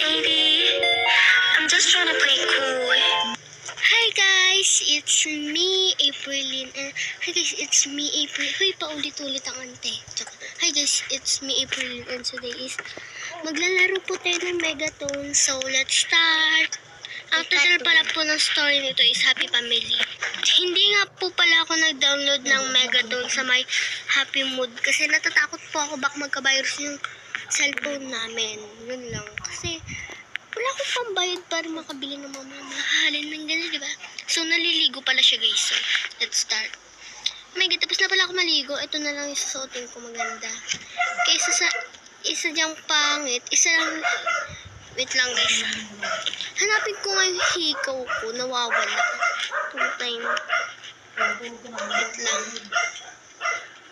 baby. I'm just trying to play cool. Hi guys, it's me, Aprilyn. Hi guys, it's me, April. Hoy, paulit-ulit ang ante. Hi guys, it's me, Aprilyn. And today is maglalaro po tayo ng Megaton. So, let's start. Ang title pala po ng story nito is Happy Family. Hindi nga po pala ako nag-download ng Megaton sa my Happy Mood kasi natatakot po ako baka magka-virus yung cellphone namin. Yun lang. Kasi wala akong pambayad para makabili ng mga mamahalin ng gano'n, diba? So, naliligo pala siya guys. So, let's start. Oh my God, tapos na pala ako maligo. Ito na lang yung susuotin ko maganda. Kaysa sa isa diyang pangit, isa lang. Wait lang guys. Hanapin ko nga yung hikaw ko. Nawawala. Two-time. Wait lang.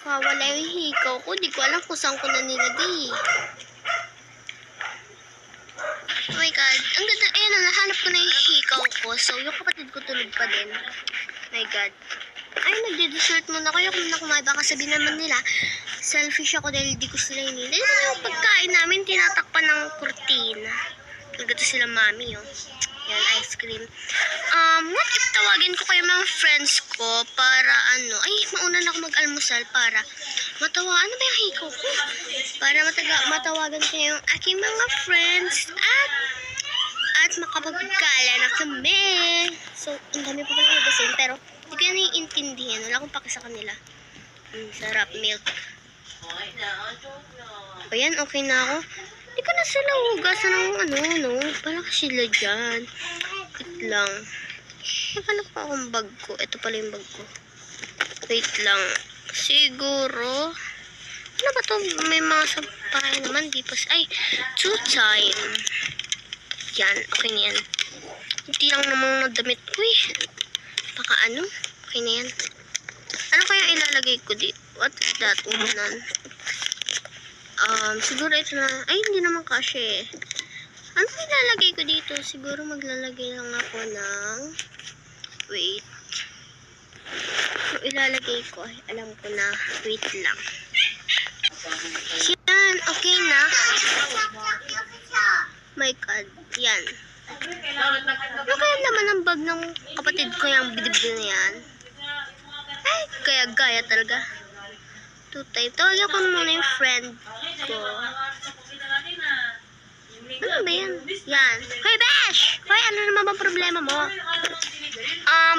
Nawawala yung hikaw ko. Di ko alam kung saan ko na nilagay. Oh my God. Ang ganda. Ayan na. Nahanap ko na yung hikaw ko. So, yung kapatid ko tulog pa din. Oh my God. Ay, nagde-dessert muna kayo. Kung na kumain, baka sabihin naman nila, selfish ako dahil di ko sila hinili. Dahil yung pagkain namin, tinatakpan ng kurtina. Nagdato sila mami, oh. Yan, ice cream. What if tawagin ko kayo mga friends ko para ay, mauna na ako mag-almusal para ano ba yung hikaw ko? Para matawagan ko yung aking mga friends at makapagkala na kami. So, ang dami pa pala magasin, pero hindi ko yan naiintindihan. Wala akong paki sa kanila. Sarap milk. Ayan, okay na ako. Hindi ko na sila hugasan ng pala sila dyan. Wait lang. Nakalap pa akong bag ko. Ito pala yung bag ko. Wait lang. Siguro. Ano ba to? May mga sampay naman. Di pa. Ay, two-time. Yan. Okay na yan. Hindi lang namang nadamit ko eh. Baka ano? Okay na yan. Ano kaya ilalagay ko dito? What is that? Unan. Siguro ito na. Ay, hindi naman kasi eh. Ano ilalagay ko dito? Siguro maglalagay lang ako ng wait. Ano ilalagay ko? Ay, alam ko na. Wait lang. Yan. Okay na. My God. Yan. Ano kaya naman ang bag ng kapatid ko yung bidibid na yan? Ay, kaya gaya talaga. Two-time. Tawagan ko muna yung friend ko. Ano ba yan? Yan. Hoy, Besh! Hoy, ano naman bang problema mo?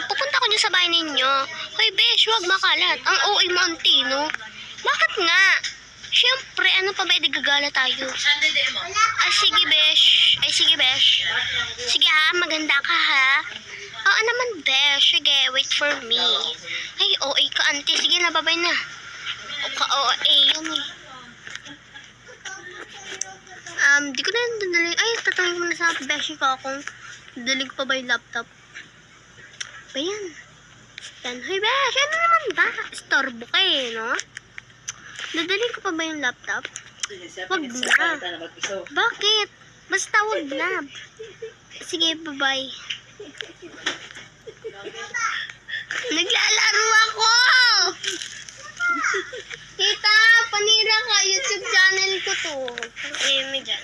Pupunta ko dyan sa bahay ninyo. Hoy, Besh, huwag makalat. Ang OA mo, Antino. Bakit nga? Siyempre, ano pa ba idigagala tayo? Ay, sige, Besh. Sige ha, maganda ka ha. Oo naman, Besh. Sige, wait for me. Ay, OA ka, auntie. Sige na, babay na. Ka-OA yun eh. Di ko na yung dadaling. Ay, tatanggin ko na sa beshi ko kung dadaling ko pa ba yung laptop. Ba yan? Yan. Hoy, besh! Ano naman ba? Storbo ka eh, no? Dadaling ko pa ba yung laptop? Wag na. Bakit? Basta wag na. Sige, bye-bye. Naglalaro ako! Tita, panira ka. YouTube channel ko to. Eme dyan.